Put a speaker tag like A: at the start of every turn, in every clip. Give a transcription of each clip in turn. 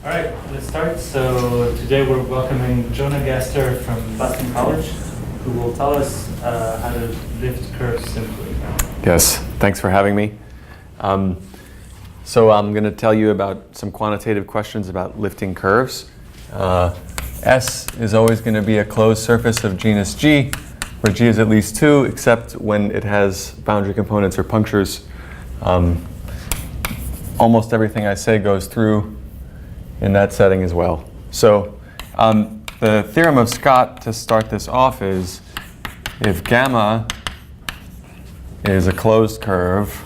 A: All right, let's start. So today we're welcoming Jonah Gaster from Boston College, who will tell us how to lift curves simply.
B: Yes, thanks for having me. So I'm going to tell you about some quantitative questions about lifting curves. S is always going to be a closed surface of genus G, where G is at least 2, except when it has boundary components or punctures. Almost everything I say goes through in that setting as well. So the theorem of Scott to start this off is if gamma is a closed curve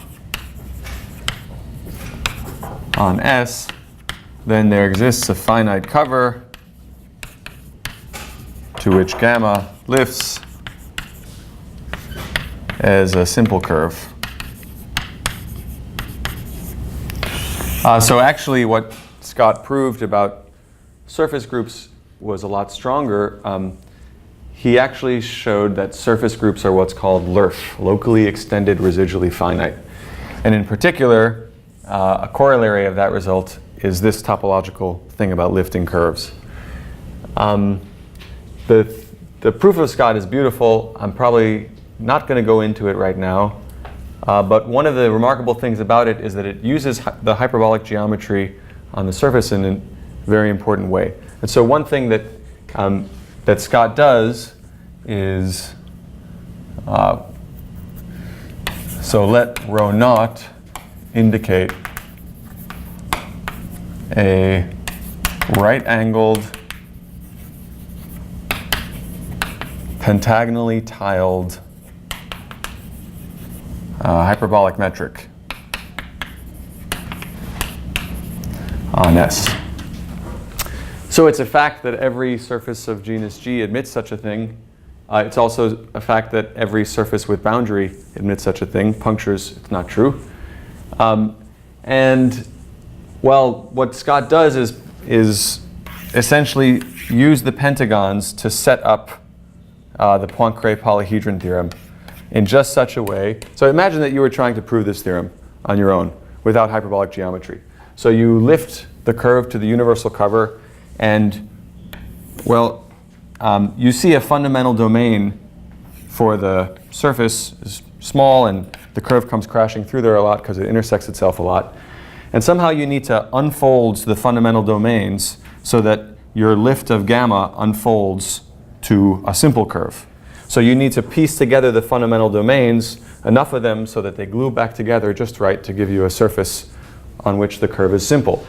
B: on S, then there exists a finite cover to which gamma lifts as a simple curve. So actually what Scott proved about surface groups was a lot stronger. He actually showed that surface groups are what's called LERF, locally extended residually finite. And in particular, a corollary of that result is this topological thing about lifting curves. The proof of Scott is beautiful. I'm probably not going to go into it right now. But one of the remarkable things about it is that it uses the hyperbolic geometry on the surface in a very important way. And so one thing that that Scott does is, so let rho naught indicate a right-angled pentagonally tiled hyperbolic metric on S. So it's a fact that every surface of genus G admits such a thing. It's also a fact that every surface with boundary admits such a thing. Punctures, it's not true. And well, what Scott does is essentially use the pentagons to set up the Poincare polyhedron theorem in just such a way. So imagine that you were trying to prove this theorem on your own without hyperbolic geometry. So you lift the curve to the universal cover, and well, you see a fundamental domain for the surface is small, and the curve comes crashing through there a lot because it intersects itself a lot. And somehow you need to unfold the fundamental domains so that your lift of gamma unfolds to a simple curve. So you need to piece together the fundamental domains, enough of them so that they glue back together just right to give you a surface on which the curve is simple.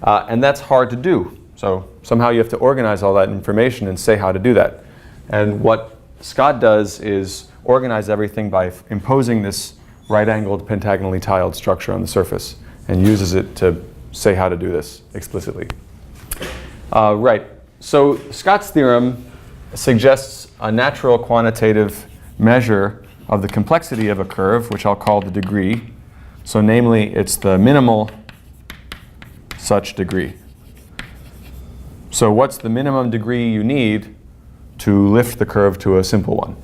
B: And that's hard to do. So somehow you have to organize all that information and say how to do that. And what Scott does is organize everything by imposing this right-angled pentagonally tiled structure on the surface and uses it to say how to do this explicitly. Right. So Scott's theorem suggests a natural quantitative measure of the complexity of a curve, which I'll call the degree. So namely, it's the minimal such degree. So what's the minimum degree you need to lift the curve to a simple one?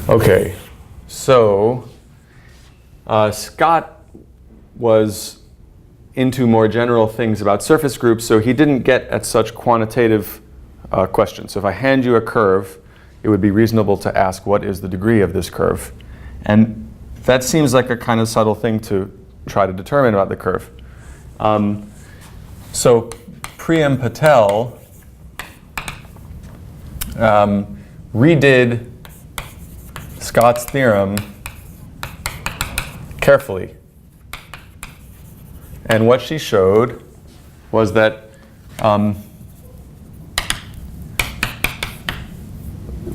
B: Okay, so Scott was into more general things about surface groups, so he didn't get at such quantitative questions. So if I hand you a curve, it would be reasonable to ask, what is the degree of this curve? And that seems like a kind of subtle thing to try to determine about the curve. So Priyam Patel redid Scott's theorem carefully. And what she showed was that,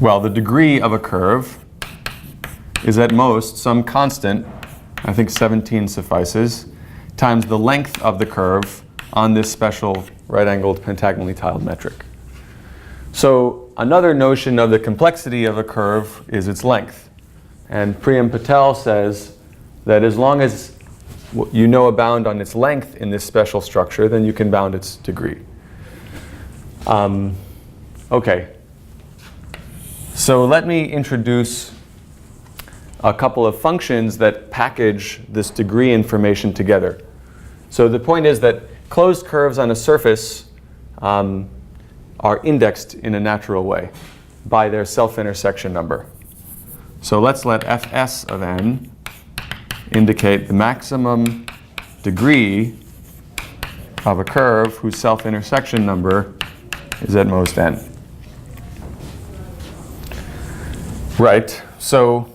B: well, the degree of a curve is at most some constant, I think 17 suffices, times the length of the curve on this special right-angled pentagonally tiled metric. So another notion of the complexity of a curve is its length. And Priyam Patel says that as long as you know a bound on its length in this special structure, then you can bound its degree. Okay. So let me introduce a couple of functions that package this degree information together. So the point is that closed curves on a surface are indexed in a natural way by their self-intersection number. So let's let fs of n indicate the maximum degree of a curve whose self-intersection number is at most n. Right, so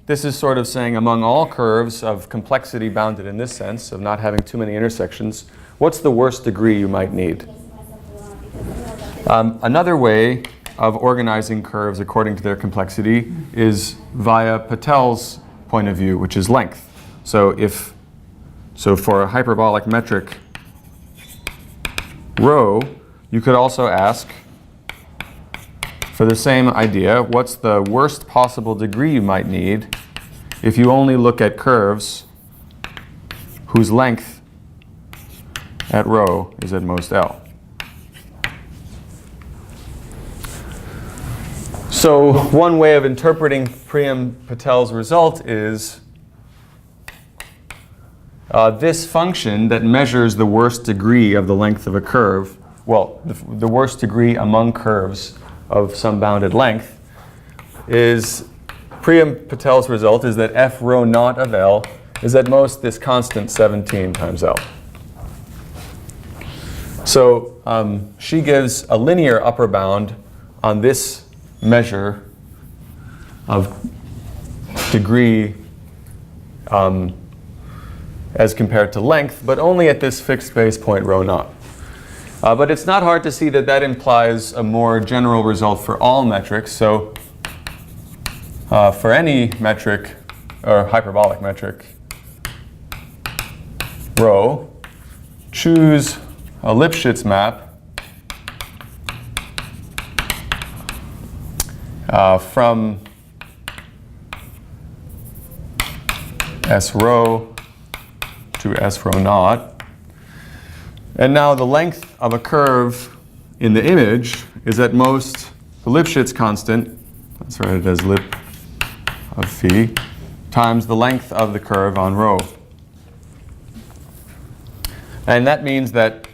B: this is sort of saying among all curves of complexity bounded in this sense, of not having too many intersections, what's the worst degree you might need? Another way of organizing curves according to their complexity is via Patel's point of view, which is length. So for a hyperbolic metric rho, you could also ask, for the same idea, what's the worst possible degree you might need if you only look at curves whose length at rho is at most L? So one way of interpreting Priam-Patel's result is this function that measures the worst degree of the length of a curve, well, the worst degree among curves of some bounded length, is Priam-Patel's result is that f rho naught of L is at most this constant 17 times L. So she gives a linear upper bound on this measure of degree as compared to length, but only at this fixed base point rho naught. But it's not hard to see that that implies a more general result for all metrics. So for any metric, or hyperbolic metric, rho, choose a Lipschitz map from S rho to S rho naught. And now the length of a curve in the image is at most the Lipschitz constant, let's write it as lip of phi, times the length of the curve on rho. And that means that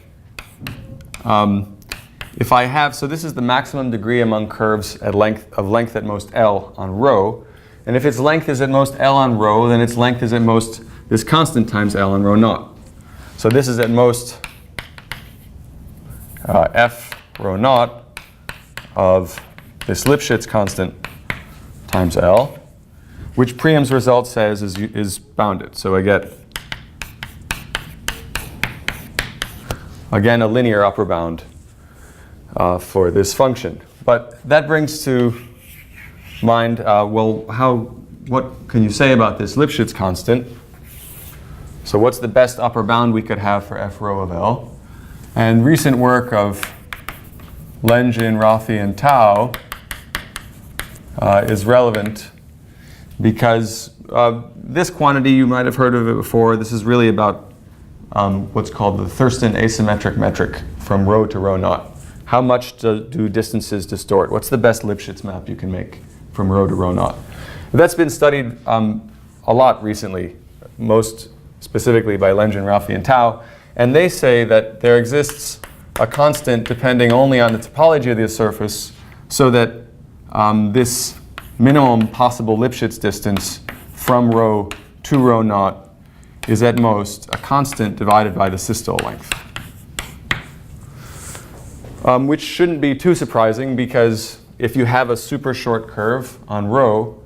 B: if I have, so this is the maximum degree among curves at length at most L on rho. And if its length is at most L on rho, then its length is at most this constant times L on rho naught. So this is at most f rho naught of this Lipschitz constant times L, which Priam's result says is bounded. So I get, again, a linear upper bound for this function. But that brings to mind, what can you say about this Lipschitz constant? So what's the best upper bound we could have for f rho of L? And recent work of Lenjin, Rafi, and Tao is relevant because this quantity, you might have heard of it before. This is really about what's called the Thurston asymmetric metric from rho to rho naught. How much do distances distort? What's the best Lipschitz map you can make from rho to rho naught? That's been studied a lot recently, most specifically by Lenjin, Rafi, and Tao. And they say that there exists a constant depending only on the topology of the surface, so that this minimum possible Lipschitz distance from rho to rho naught is at most a constant divided by the systole length. Which shouldn't be too surprising, because if you have a super short curve on rho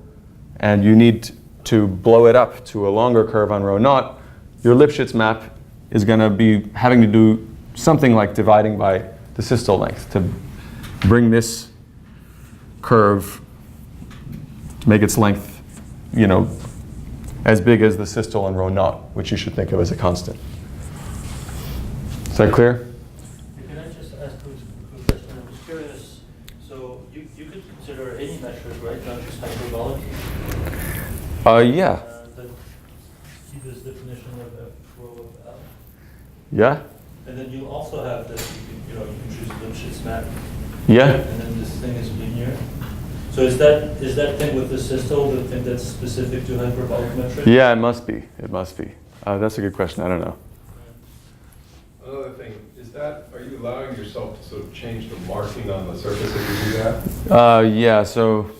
B: and you need to blow it up to a longer curve on rho naught, your Lipschitz map is going to be having to do something like dividing by the systole length to bring this curve to make its length, as big as the systole in rho naught, which you should think of as a constant. Is that clear?
A: Can I just ask a question? I'm just curious. So you could consider any metric, right? Not just hyperbolic?
B: Yeah.
A: See this definition of f rho of L.
B: Yeah?
A: And then you also have this, you can choose Lipschitz map.
B: Yeah.
A: And then this thing is linear. So is that thing with the systole the thing that's specific to hyperbolic metric?
B: Yeah, it must be. It must be. That's a good question. I don't know.
C: another thing, are you allowing yourself to sort of change the marking on the surface if you do that?
B: Yeah, so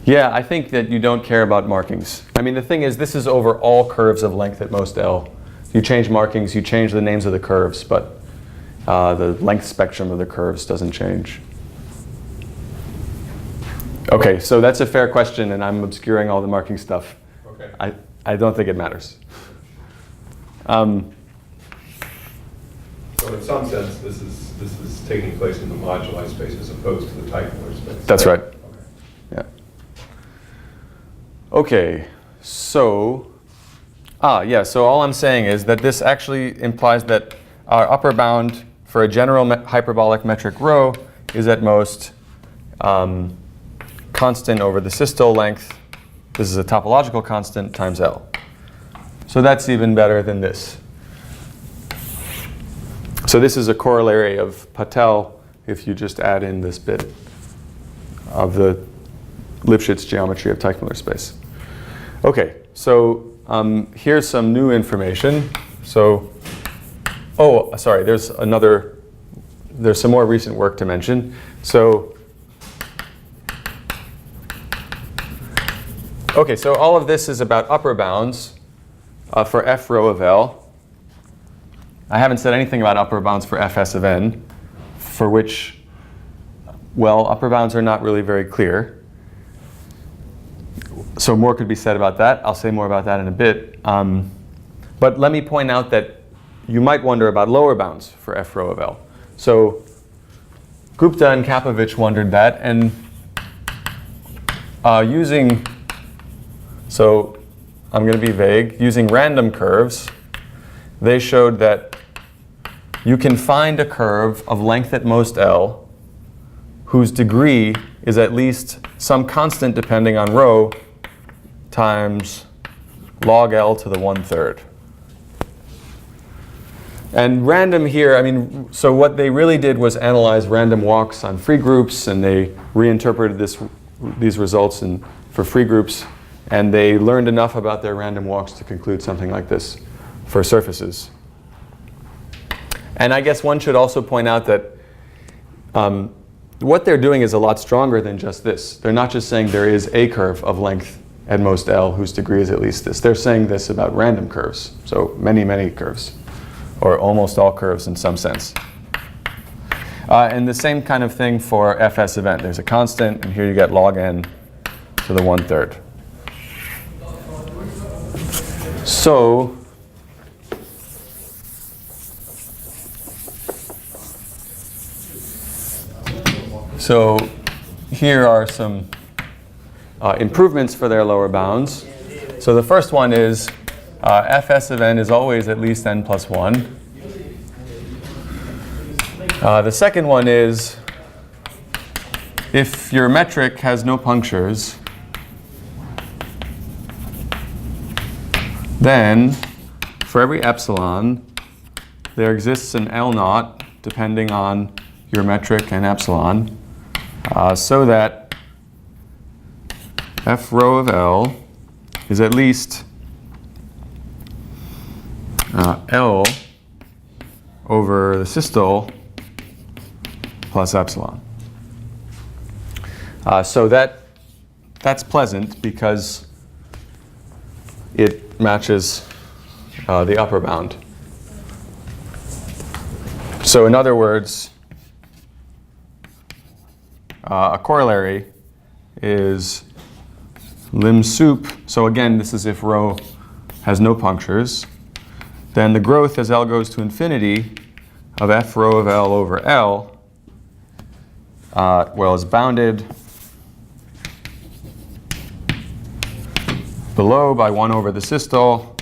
B: yeah, I think that you don't care about markings. I mean, the thing is, this is over all curves of length at most L. You change markings, you change the names of the curves, but the length spectrum of the curves doesn't change. Okay, so that's a fair question, and I'm obscuring all the marking stuff.
C: Okay.
B: I don't think it matters.
C: So in some sense, this is taking place in the moduli space as opposed to the Teichmüller space.
B: That's right.
C: Okay.
B: Yeah. Okay, so, so all I'm saying is that this actually implies that our upper bound for a general hyperbolic metric rho is at most constant over the systole length. This is a topological constant times L. So that's even better than this. So this is a corollary of Patel if you just add in this bit of the Lipschitz geometry of Teichmüller space. Okay, so here's some new information. So, sorry, there's some more recent work to mention. So, okay, so all of this is about upper bounds for f rho of L. I haven't said anything about upper bounds for fs of n, for which, well, upper bounds are not really very clear. So more could be said about that. I'll say more about that in a bit. But let me point out that you might wonder about lower bounds for f rho of L. So Gupta and Kapovich wondered that, and so I'm going to be vague, using random curves, they showed that you can find a curve of length at most L whose degree is at least some constant depending on rho times log L to the 1/3. And random here, I mean, so what they really did was analyze random walks on free groups, and they reinterpreted these results for free groups, and they learned enough about their random walks to conclude something like this for surfaces. And I guess one should also point out that what they're doing is a lot stronger than just this. They're not just saying there is a curve of length at most L whose degree is at least this. They're saying this about random curves, so many, many curves, or almost all curves in some sense. And the same kind of thing for fs of n. There's a constant, and here you get log n to the 1/3. So here are some improvements for their lower bounds. So the first one is fs of n is always at least n plus 1. The second one is if your metric has no punctures, then for every epsilon, there exists an L naught depending on your metric and epsilon, so that f rho of L is at least L over the systole plus epsilon. So that's pleasant because it matches the upper bound. So in other words, a corollary is lim sup. So again, this is if rho has no punctures. Then the growth as L goes to infinity of f rho of L over L, is bounded below by 1 over the systole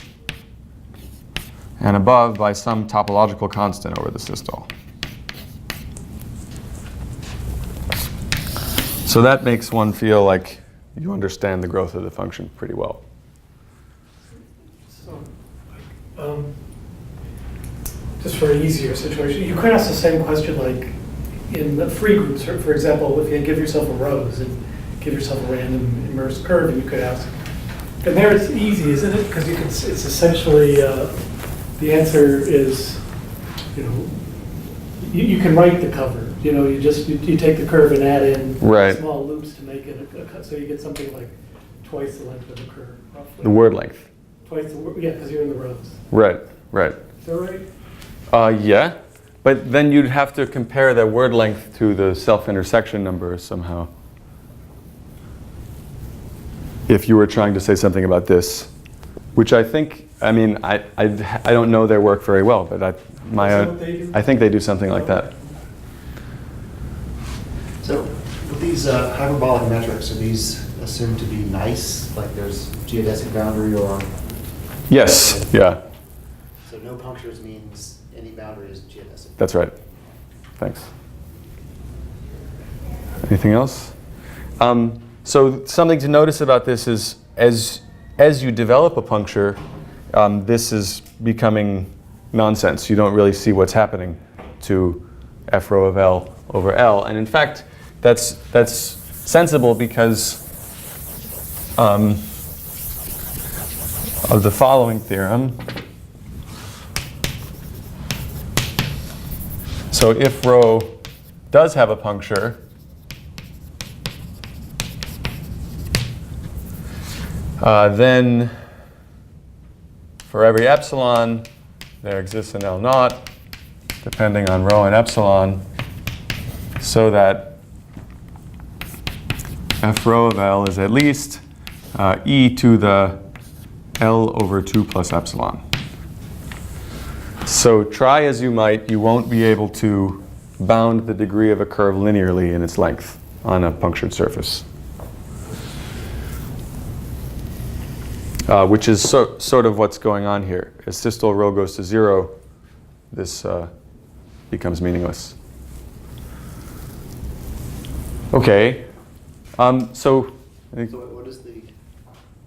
B: and above by some topological constant over the systole. So that makes one feel like you understand the growth of the function pretty well.
D: So, just for an easier situation, you could ask the same question like in the free groups. For example, if you give yourself a rose and give yourself a random inverse curve, and you could ask, And there it's easy, isn't it? Because it's essentially, the answer is, you can write the cover. You take the curve and add in
B: Right.
D: small loops to make it a cut. So you get something like twice the length of the curve, roughly.
B: The word length.
D: Twice the word, yeah, because you're in the rows.
B: Right, right.
D: Is that right?
B: Yeah, but then you'd have to compare the word length to the self-intersection numbers somehow. If you were trying to say something about this, which I think, I don't know their work very well, but I think they do something like that.
E: So with these hyperbolic metrics, are these assumed to be nice, like there's geodesic boundary or?
B: Yes, yeah,
E: So no punctures means any boundary is geodesic.
B: that's right. Thanks. Anything else? So something to notice about this is as you develop a puncture, this is becoming nonsense. You don't really see what's happening to f rho of L over L. And in fact, that's sensible because of the following theorem. So if rho does have a puncture, then for every epsilon, there exists an L naught, depending on rho and epsilon, so that f rho of L is at least e to the L over 2 plus epsilon. So try as you might, you won't be able to bound the degree of a curve linearly in its length on a punctured surface. Which is sort of what's going on here. As systole rho goes to 0, this becomes meaningless. Okay, so
E: So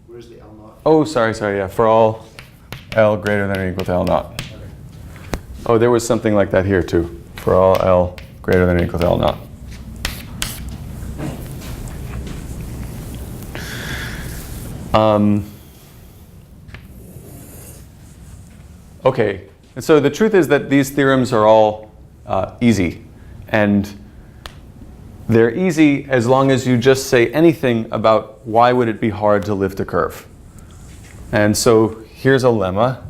E: where's the L naught?
B: oh, sorry, yeah, for all L greater than or equal to L naught.
E: Okay.
B: Oh, there was something like that here too, for all L greater than or equal to L naught. Okay, and so the truth is that these theorems are all easy, and they're easy as long as you just say anything about why would it be hard to lift a curve. And so here's a lemma.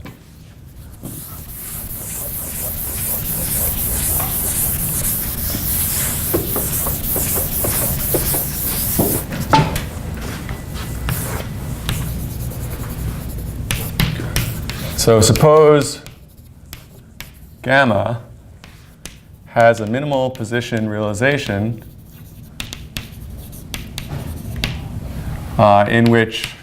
B: So suppose gamma has a minimal position realization in which,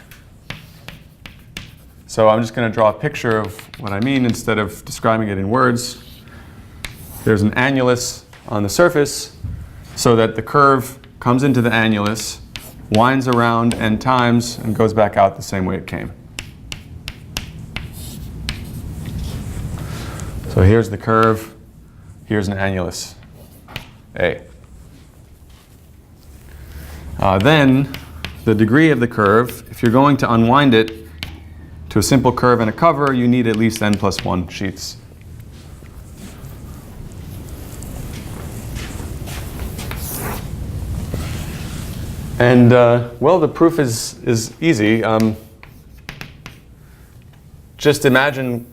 B: so I'm just going to draw a picture of what I mean instead of describing it in words. There's an annulus on the surface so that the curve comes into the annulus, winds around n times, and goes back out the same way it came. So here's the curve, here's an annulus, A. Then the degree of the curve, if you're going to unwind it to a simple curve and a cover, you need at least n plus 1 sheets. And well, the proof is easy. Just imagine,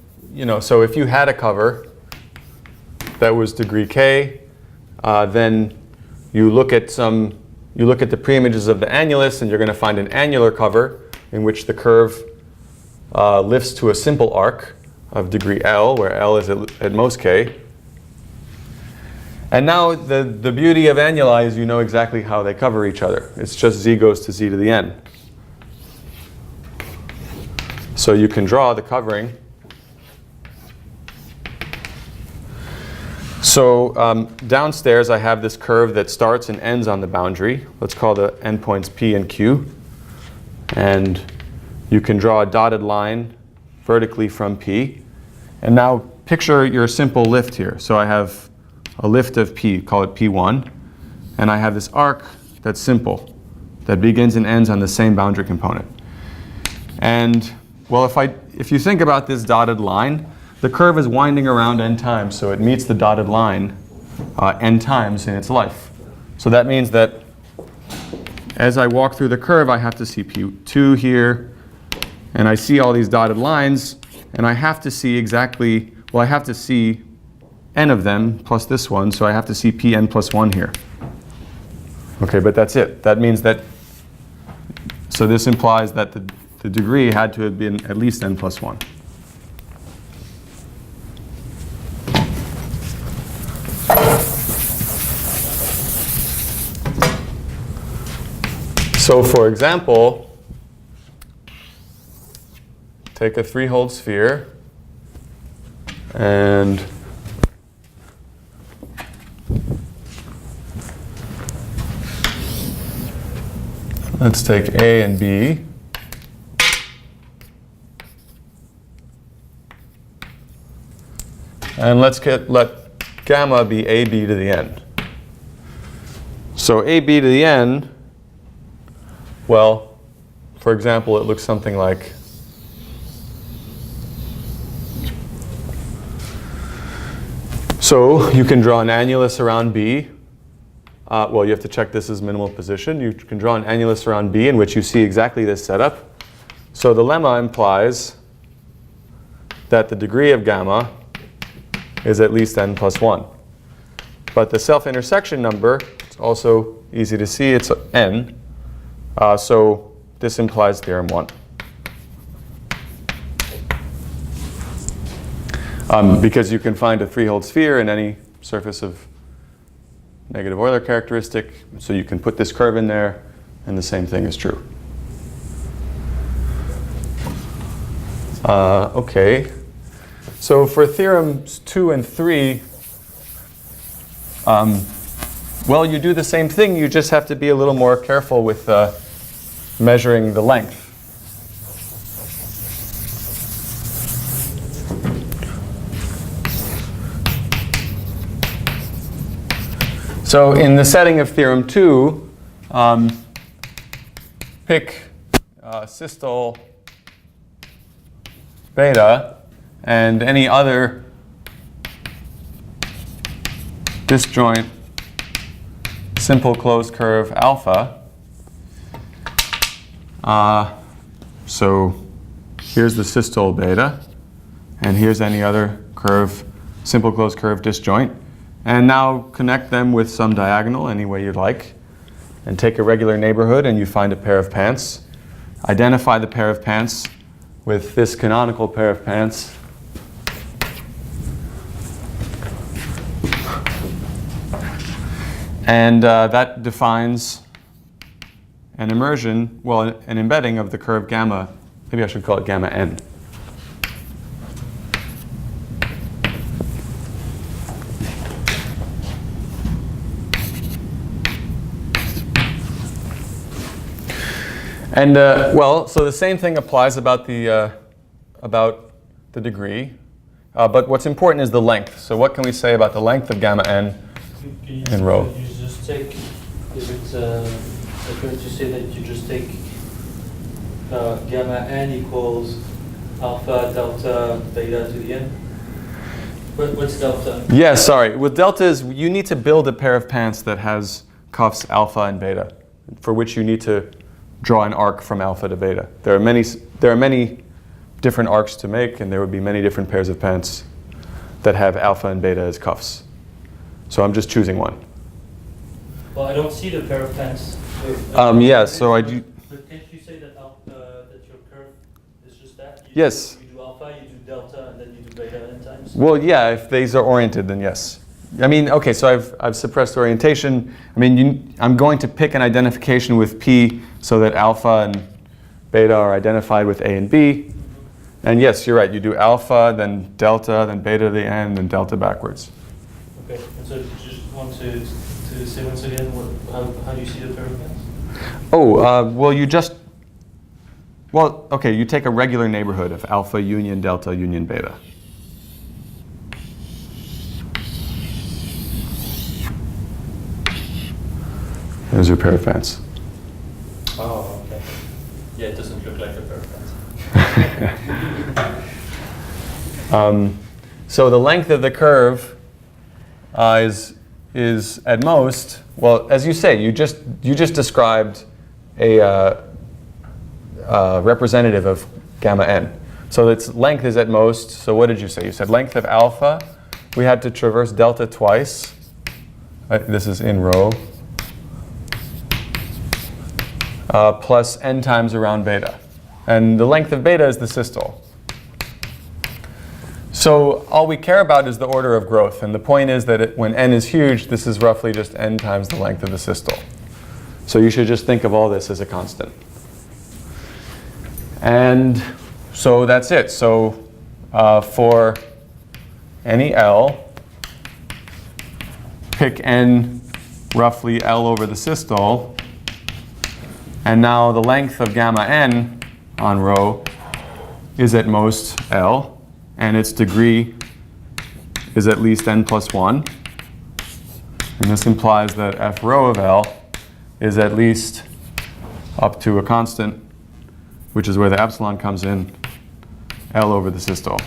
B: so if you had a cover that was degree k, then you look at the preimages of the annulus, and you're going to find an annular cover in which the curve lifts to a simple arc of degree L, where L is at most k. And now the beauty of annuli is you know exactly how they cover each other. It's just z goes to z to the n. So you can draw the covering. So downstairs I have this curve that starts and ends on the boundary. Let's call the endpoints P and Q. And you can draw a dotted line vertically from P. And now picture your simple lift here. So I have a lift of P, call it P1. And I have this arc that's simple, that begins and ends on the same boundary component. And well, if you think about this dotted line, the curve is winding around n times, so it meets the dotted line n times in its life. So that means that as I walk through the curve, I have to see P2 here, and I see all these dotted lines, and I have to see exactly, well, I have to see n of them plus this one, so I have to see Pn plus 1 here. Okay, but that's it. That means that, so this implies that the degree had to have been at least n plus 1. So for example, take a 3-hole sphere and let's take A and B. And let gamma be AB to the n. So AB to the n, well, for example, it looks something like so you can draw an annulus around B. Well, you have to check this as minimal position. You can draw an annulus around B in which you see exactly this setup. So the lemma implies that the degree of gamma is at least n plus 1. But the self-intersection number, it's also easy to see, it's n. So this implies theorem 1. Because you can find a 3-hole sphere in any surface of negative Euler characteristic, so you can put this curve in there, and the same thing is true. Okay, so for theorems 2 and 3, well, you do the same thing, you just have to be a little more careful with measuring the length. So in the setting of theorem 2, pick systole beta and any other disjoint simple closed curve alpha. So here's the systole beta, and here's any other curve, simple closed curve disjoint. And now connect them with some diagonal any way you'd like, and take a regular neighborhood and you find a pair of pants. Identify the pair of pants with this canonical pair of pants. And that defines an immersion, well, an embedding of the curve gamma. Maybe I should call it gamma n. And well, so the same thing applies about the degree, but what's important is the length. So what can we say about the length of gamma n in rho?
A: You just take, if it's going to say that you just take gamma n equals alpha delta beta to the n. What's delta?
B: Yeah, sorry. With deltas, you need to build a pair of pants that has cuffs alpha and beta, for which you need to draw an arc from alpha to beta. There are many different arcs to make, and there would be many different pairs of pants that have alpha and beta as cuffs. So I'm just choosing one.
A: Well, I don't see the pair of pants.
B: Yeah, so I do.
A: But can't you say that that your curve is just that?
B: Yes.
A: You do alpha, you do delta, and then you do beta n times?
B: Well, yeah, if these are oriented, then yes. I mean, okay, so I've suppressed orientation. I mean, I'm going to pick an identification with P so that alpha and beta are identified with A and B. And yes, you're right, you do alpha, then delta, then beta to the n, then delta backwards.
A: Okay, and so you just want to say once again, how do you see the pair of pants?
B: Oh, well, okay, you take a regular neighborhood of alpha union delta union beta. There's your pair of pants.
A: Oh, okay. Yeah, it doesn't look like a pair of pants.
B: So the length of the curve is at most, well, as you say, you just described a representative of gamma n. So its length is at most, so what did you say? You said length of alpha, we had to traverse delta twice. This is in rho. Plus n times around beta. And the length of beta is the systole. So all we care about is the order of growth. And the point is that when n is huge, this is roughly just n times the length of the systole. So you should just think of all this as a constant. And so that's it. So for any L, pick n roughly L over the systole. And now the length of gamma n on rho is at most L, and its degree is at least n plus 1. And this implies that f rho of L is at least up to a constant, which is where the epsilon comes in, L over the systole.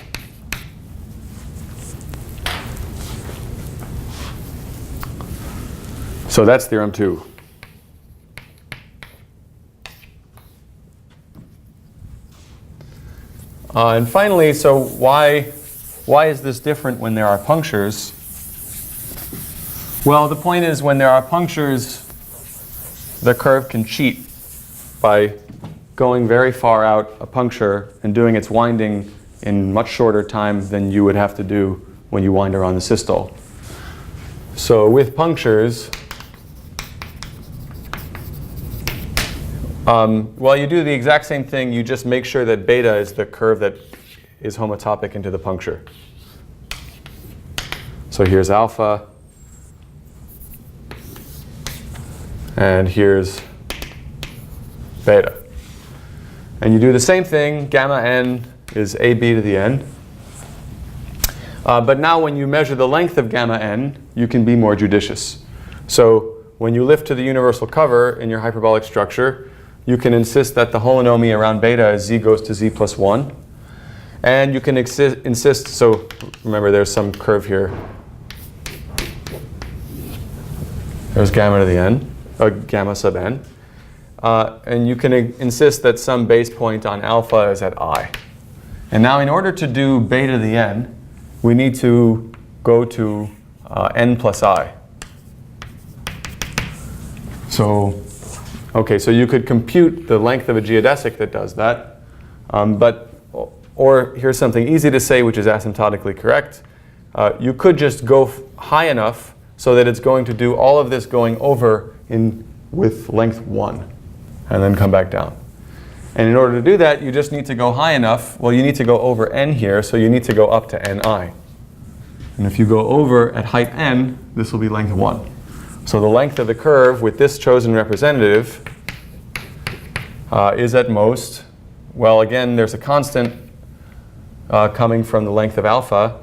B: So that's theorem 2. And finally, so why is this different when there are punctures? Well, the point is when there are punctures, the curve can cheat by going very far out a puncture and doing its winding in much shorter time than you would have to do when you wind around the systole. So with punctures, well, you do the exact same thing. You just make sure that beta is the curve that is homotopic into the puncture. So here's alpha. And here's beta. And you do the same thing. Gamma n is AB to the n. But now when you measure the length of gamma n, you can be more judicious. So when you lift to the universal cover in your hyperbolic structure, you can insist that the holonomy around beta is z goes to z plus 1. And you can insist, so remember there's some curve here. There's gamma to the n, gamma sub n. And you can insist that some base point on alpha is at I. And now in order to do beta to the n, we need to go to n plus I. So, okay, so you could compute the length of a geodesic that does that. Or here's something easy to say, which is asymptotically correct. You could just go high enough so that it's going to do all of this going over with length 1, and then come back down. And in order to do that, you just need to go high enough. Well, you need to go over n here, so you need to go up to ni. And if you go over at height n, this will be length 1. So the length of the curve with this chosen representative is at most, well, again, there's a constant coming from the length of alpha,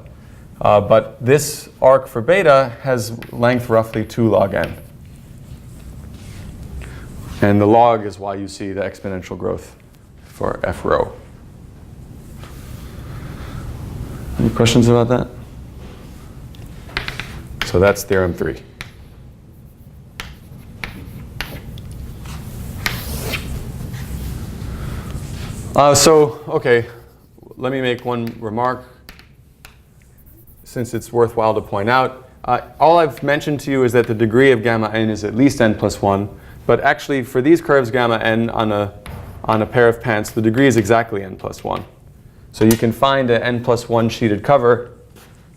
B: but this arc for beta has length roughly 2 log n. And the log is why you see the exponential growth for f rho. Any questions about that? So that's theorem 3. Okay, let me make one remark since it's worthwhile to point out. All I've mentioned to you is that the degree of gamma n is at least n plus 1, but actually for these curves gamma n on a pair of pants, the degree is exactly n plus 1. So you can find an n plus 1 sheeted cover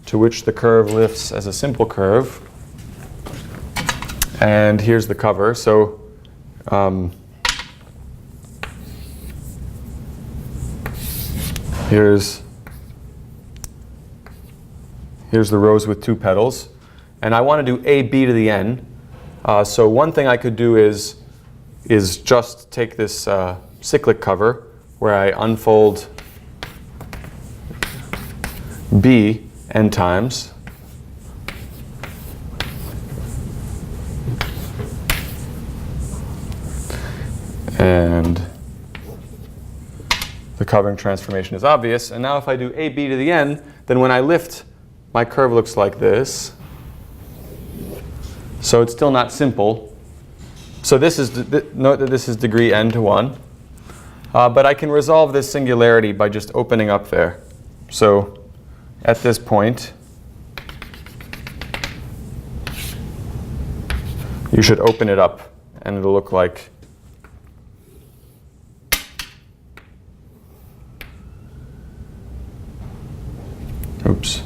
B: to which the curve lifts as a simple curve. And here's the cover. So here's the rose with 2 petals. And I want to do AB to the n. So one thing I could do is just take this cyclic cover where I unfold B n times. And the covering transformation is obvious. And now if I do AB to the n, then when I lift, my curve looks like this. So it's still not simple. So this is, note that this is degree n to 1. But I can resolve this singularity by just opening up there. So at this point, you should open it up, and it'll look like oops.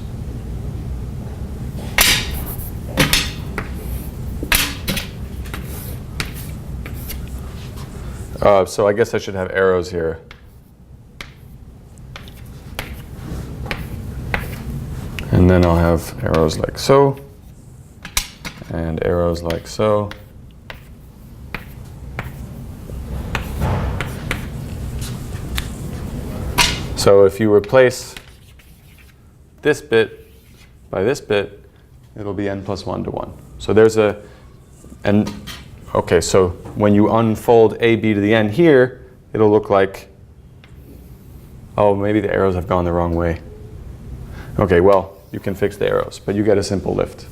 B: So I guess I should have arrows here. And then I'll have arrows like so, and arrows like so. So if you replace this bit by this bit, it'll be n plus 1 to 1. So there's a, and okay, so when you unfold AB to the n here, it'll look like, oh, maybe the arrows have gone the wrong way. Okay, well, you can fix the arrows, but you get a simple lift.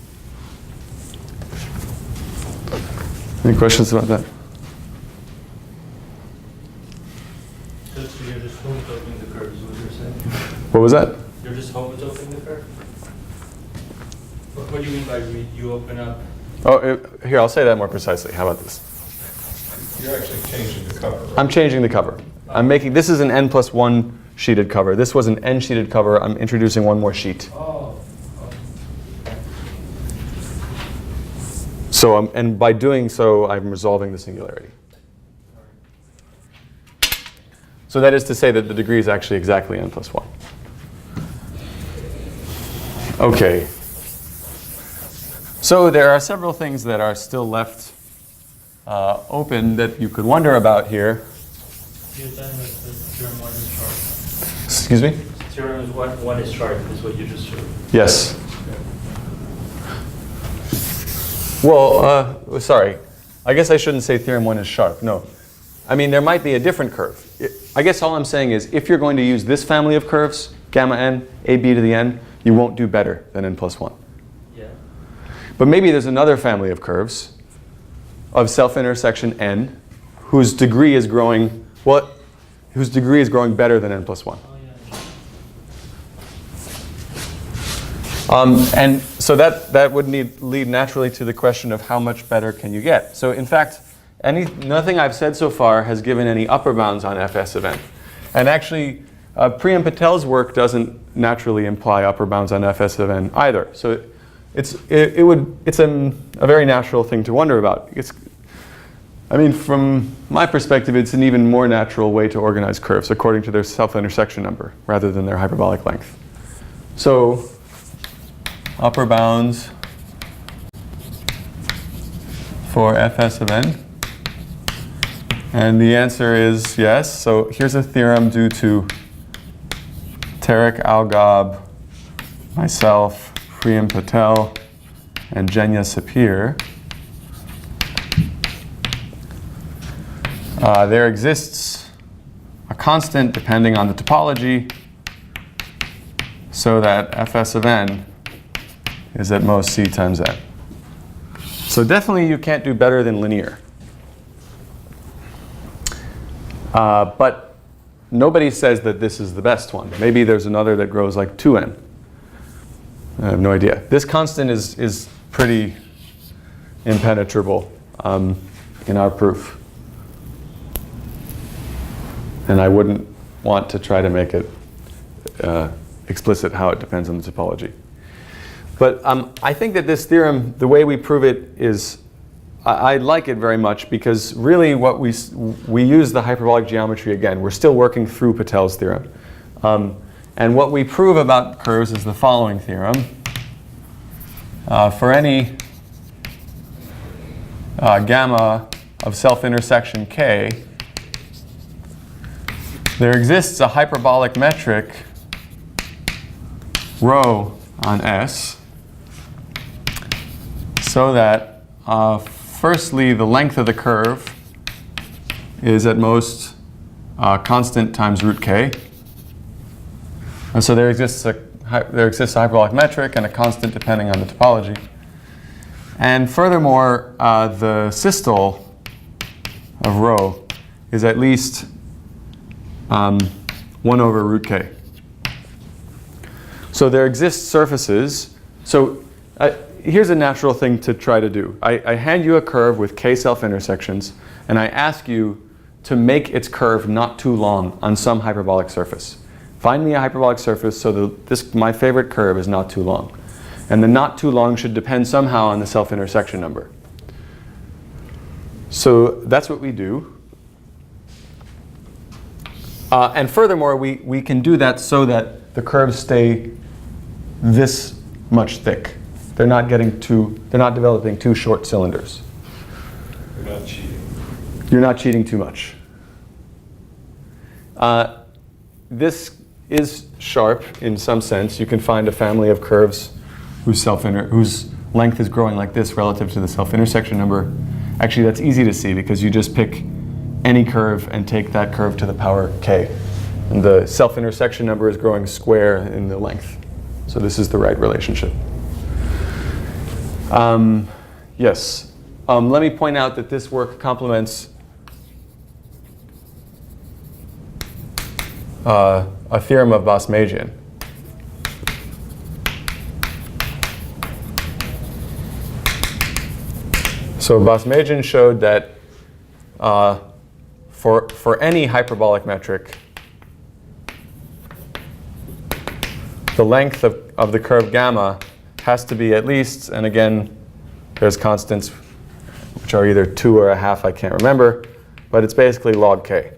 B: Any questions about that?
A: So you're just homotoping the curve, is what you're saying?
B: What was that?
A: You're just homotoping the curve? What do you mean by you open up?
B: Oh, here, I'll say that more precisely. How about this?
C: You're actually changing the cover, right?
B: I'm changing the cover. I'm making, this is an n plus 1 sheeted cover. This was an n sheeted cover. I'm introducing one more sheet.
A: Oh.
B: So, and by doing so, I'm resolving the singularity. So that is to say that the degree is actually exactly n plus 1. Okay. So there are several things that are still left open that you could wonder about here.
A: You're saying that the theorem 1 is sharp.
B: Excuse me?
A: Theorem 1 is sharp, is what you just showed.
B: Yes. Well, sorry. I guess I shouldn't say theorem 1 is sharp. No. I mean, there might be a different curve. I guess all I'm saying is if you're going to use this family of curves, gamma n, ab to the n, you won't do better than n plus 1.
A: Yeah.
B: But maybe there's another family of curves of self-intersection n whose degree is growing, well, whose degree is growing better than n plus 1. And so that would lead naturally to the question of how much better can you get. So in fact, nothing I've said so far has given any upper bounds on fs of n. And actually, Priya and Patel's work doesn't naturally imply upper bounds on fs of n either. So it's a very natural thing to wonder about. I mean, from my perspective, it's an even more natural way to organize curves according to their self-intersection number rather than their hyperbolic length. So upper bounds for fs of n. And the answer is yes. So here's a theorem due to Tarek Al-Ghab, myself, Priyam Patel, and Jenya Sapir. There exists a constant depending on the topology so that fs of n is at most c times n. So definitely you can't do better than linear. But nobody says that this is the best one. Maybe there's another that grows like 2n. I have no idea. This constant is pretty impenetrable in our proof. And I wouldn't want to try to make it explicit how it depends on the topology. But I think that this theorem, the way we prove it is, I like it very much because really what we use the hyperbolic geometry again. We're still working through Patel's theorem. And what we prove about curves is the following theorem. For any gamma of self-intersection k, there exists a hyperbolic metric rho on S so that firstly the length of the curve is at most constant times root k. And so there exists a hyperbolic metric and a constant depending on the topology. And furthermore, the systole of rho is at least 1 over root k. So there exist surfaces. So here's a natural thing to try to do. I hand you a curve with k self-intersections, and I ask you to make its curve not too long on some hyperbolic surface. Find me a hyperbolic surface so that my favorite curve is not too long. And the not too long should depend somehow on the self-intersection number. So that's what we do. And furthermore, we can do that so that the curves stay this much thick. They're not developing too short cylinders.
C: You're not cheating.
B: You're not cheating too much. This is sharp in some sense. You can find a family of curves whose length is growing like this relative to the self-intersection number. Actually, that's easy to see because you just pick any curve and take that curve to the power k. And the self-intersection number is growing square in the length. So this is the right relationship. Yes. Let me point out that this work complements a theorem of Bosmajian. So Bosmajian showed that for any hyperbolic metric, the length of the curve gamma has to be at least, and again, there's constants which are either 2 or a half, I can't remember, but it's basically log k.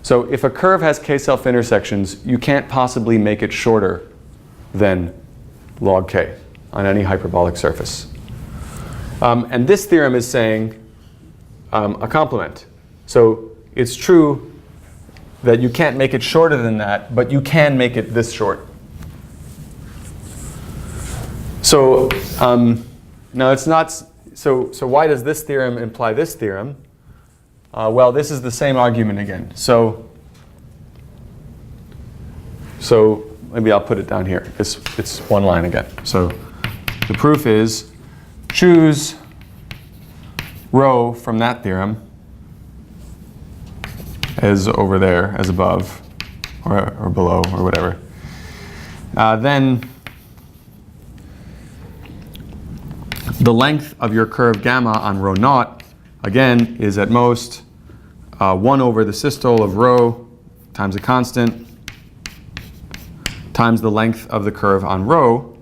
B: So if a curve has k self-intersections, you can't possibly make it shorter than log k on any hyperbolic surface. And this theorem is saying a complement. So it's true that you can't make it shorter than that, but you can make it this short. So now it's not, so why does this theorem imply this theorem? Well, this is the same argument again. So maybe I'll put it down here. It's one line again. So the proof is choose rho from that theorem as over there, as above, or below, or whatever. Then the length of your curve gamma on rho naught, again, is at most 1 over the systole of rho times a constant times the length of the curve on rho,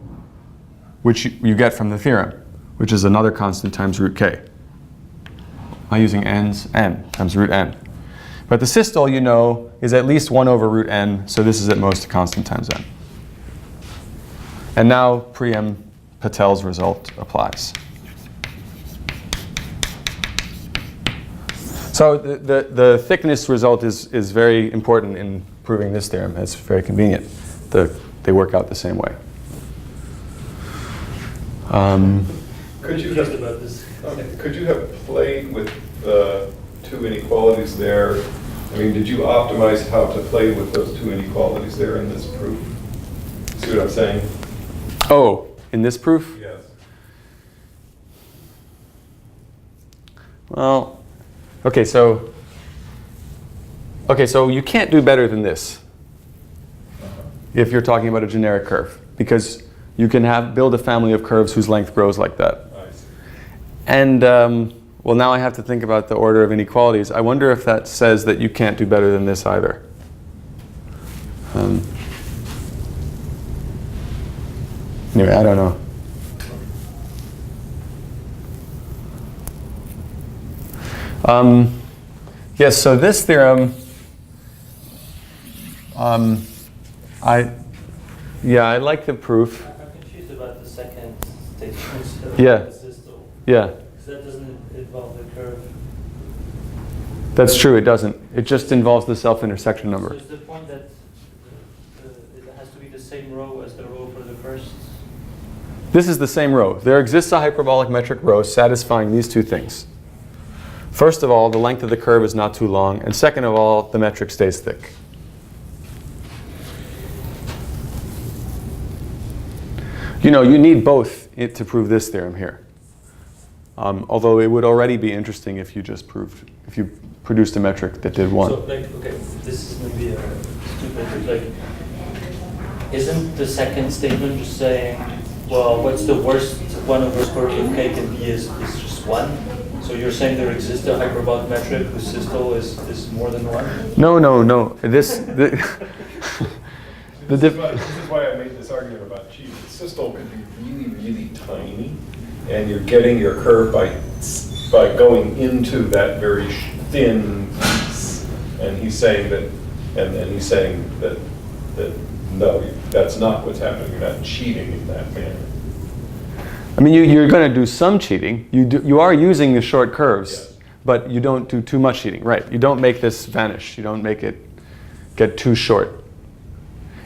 B: which you get from the theorem, which is another constant times root k. I'm using n's, n times root n. But the systole, you know, is at least 1 over root n, so this is at most a constant times n. And now Priyam Patel's result applies. So the thickness result is very important in proving this theorem. It's very convenient. They work out the same way.
C: Could you
A: Just
C: have,
A: about this.
C: could you have played with the two inequalities there? I mean, did you optimize how to play with those two inequalities there in this proof? See what I'm saying?
B: Oh, in this proof?
C: Yes.
B: Well, okay, so you can't do better than this if you're talking about a generic curve, because you can build a family of curves whose length grows like that.
C: I see.
B: And well, now I have to think about the order of inequalities. I wonder if that says that you can't do better than this either. Anyway, I don't know. Yes, so this theorem, I like the proof.
A: I'm confused about the second statement.
B: Yeah. Yeah,
A: Because that doesn't involve the curve.
B: that's true, it doesn't. It just involves the self-intersection
A: So
B: number.
A: is the point that it has to be the same row as the row for the first?
B: This is the same row. There exists a hyperbolic metric row satisfying these two things. First of all, the length of the curve is not too long, and second of all, the metric stays thick. You know, you need both to prove this theorem here. Although it would already be interesting if you just produced a metric that did one.
A: So, like, okay, this is maybe a stupid, but like, isn't the second statement just saying, well, what's the worst 1 over square root of k can be is just 1? So you're saying there exists a hyperbolic metric whose systole is more than 1?
B: No. This is
C: why I made this argument about cheating. Systole could be really, really tiny, and you're getting your curve by going into that very thin piece. And he's saying that, and he's saying that no, that's not what's happening. You're not cheating in that manner.
B: I mean, you're going to do some cheating. You are using the short curves,
C: Yes.
B: but you don't do too much cheating, right? You don't make this vanish. You don't make it get too short.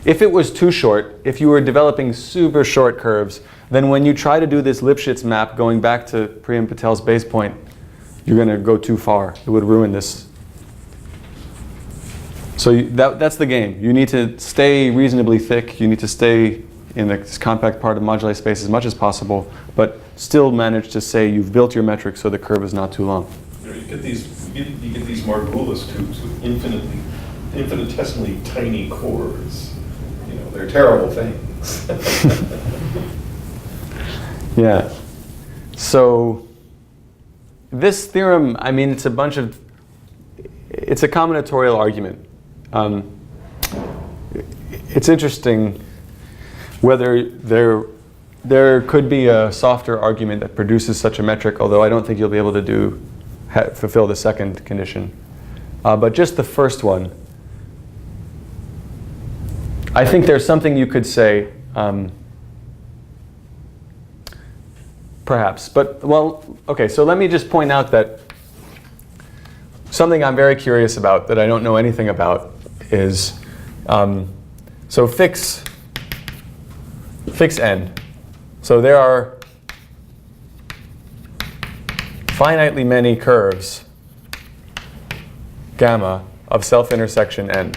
B: If it was too short, if you were developing super short curves, then when you try to do this Lipschitz map going back to Priam Patel's base point, you're going to go too far. It would ruin this. So that's the game. You need to stay reasonably thick. You need to stay in this compact part of moduli space as much as possible, but still manage to say you've built your metric so the curve is not too long.
C: You get these Margulis tubes with infinitesimally tiny cores. You know, they're terrible things.
B: Yeah. So this theorem, I mean, it's a combinatorial argument. It's interesting whether there could be a softer argument that produces such a metric, although I don't think you'll be able to fulfill the second condition. But just the first one, I think there's something you could say, perhaps. But, well, okay, so let me just point out that something I'm very curious about that I don't know anything about is, so fix n. So there are finitely many curves, gamma, of self-intersection n,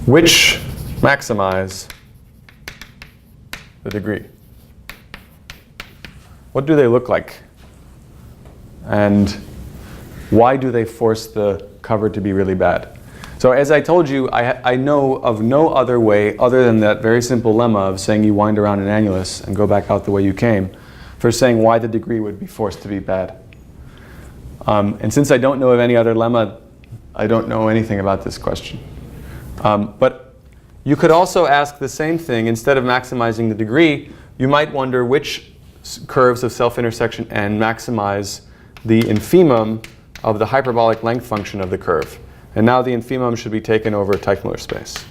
B: which maximize the degree. What do they look like? And why do they force the cover to be really bad? So as I told you, I know of no other way other than that very simple lemma of saying you wind around an annulus and go back out the way you came for saying why the degree would be forced to be bad. And since I don't know of any other lemma, I don't know anything about this question. But you could also ask the same thing. Instead of maximizing the degree, you might wonder which curves of self-intersection n maximize the infimum of the hyperbolic length function of the curve. And now the infimum should be taken over Teichmüller space.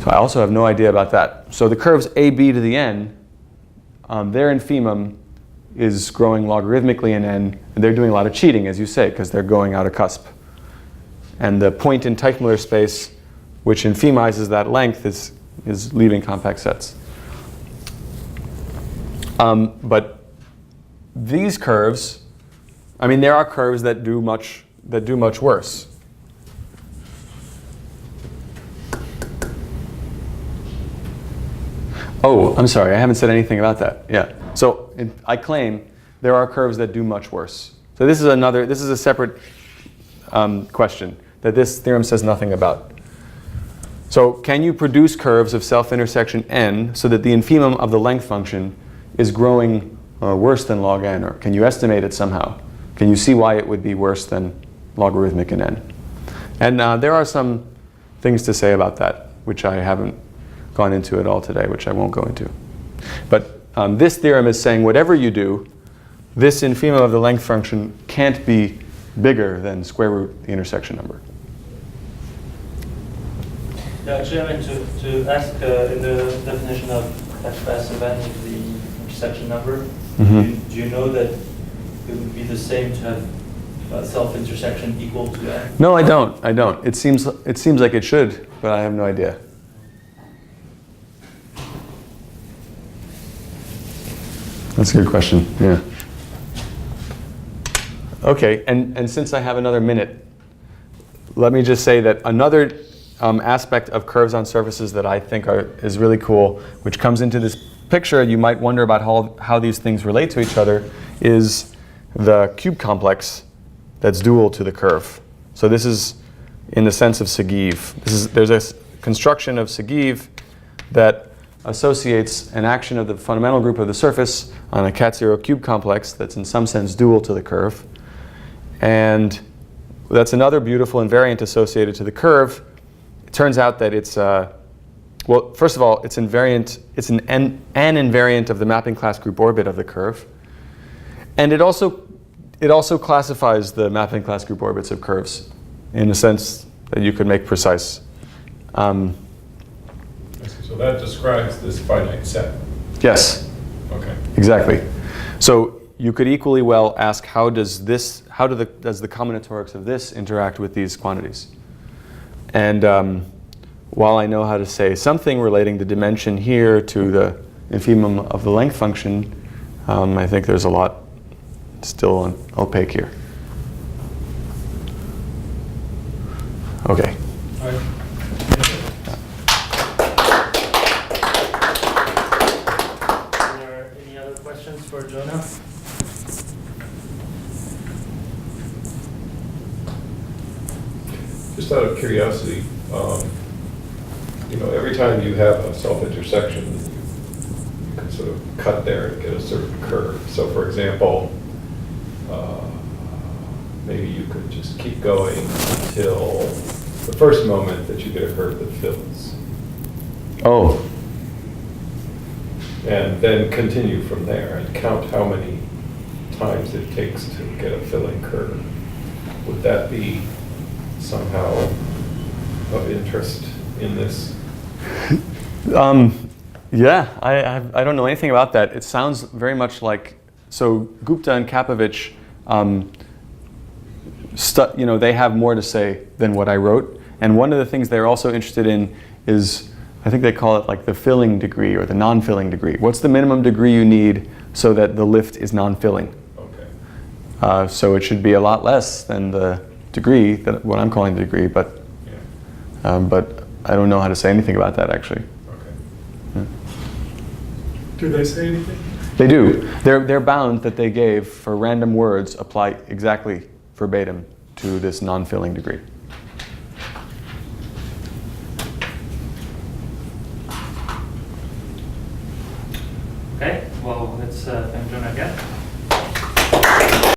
B: So I also have no idea about that. So the curves AB to the n, their infimum is growing logarithmically in n, and they're doing a lot of cheating, as you say, because they're going out a cusp. And the point in Teichmüller space, which infimizes that length, is leaving compact sets. But these curves, I mean, there are curves that do much worse. Oh, I'm sorry, I haven't said anything about that. Yeah. So I claim there are curves that do much worse. So this is a separate question that this theorem says nothing about. So can you produce curves of self-intersection n so that the infimum of the length function is growing worse than log n? Or can you estimate it somehow? Can you see why it would be worse than logarithmic in n? And there are some things to say about that, which I haven't gone into at all today, which I won't go into. But this theorem is saying whatever you do, this infimum of the length function can't be bigger than square root the intersection number.
A: Yeah, actually, I meant to ask in the definition of f(s) of n is the intersection number.
B: Mm-hmm.
A: Do you know that it would be the same to have self-intersection equal to n?
B: No, I don't. It seems like it should, but I have no idea. That's a good question, yeah. Okay, and since I have another minute, let me just say that another aspect of curves on surfaces that I think is really cool, which comes into this picture, you might wonder about how these things relate to each other, is the cube complex that's dual to the curve. So this is in the sense of Segev. There's a construction of Segev that associates an action of the fundamental group of the surface on a cat-zero cube complex that's in some sense dual to the curve. And that's another beautiful invariant associated to the curve. It turns out that it's, well, first of all, it's invariant. It's an invariant of the mapping class group orbit of the curve. And it also classifies the mapping class group orbits of curves in a sense that you could make precise.
C: So that describes this finite set.
B: Yes.
C: Okay.
B: Exactly. So you could equally well ask does the combinatorics of this interact with these quantities? And while I know how to say something relating the dimension here to the infimum of the length function, I think there's a lot still opaque here. Okay.
A: Are there any other questions for Jonah?
C: Just out of curiosity, every time you have a self-intersection, you can sort of cut there and get a certain curve. So for example, maybe you could just keep going until the first moment that you get a curve that fills.
B: Oh.
C: And then continue from there and count how many times it takes to get a filling curve. Would that be somehow of interest in this?
B: Yeah, I don't know anything about that. It sounds very much like, so Gupta and Kapovich, they have more to say than what I wrote. And one of the things they're also interested in is, I think they call it like the filling degree or the non-filling degree. What's the minimum degree you need so that the lift is non-filling?
C: Okay.
B: So it should be a lot less than the degree, what I'm calling the degree, but I don't know how to say anything about that actually.
C: Okay.
B: Yeah.
D: Do they say anything?
B: They do. Their bound that they gave for random words apply exactly verbatim to this non-filling degree.
A: Okay, well, let's thank Jonah again.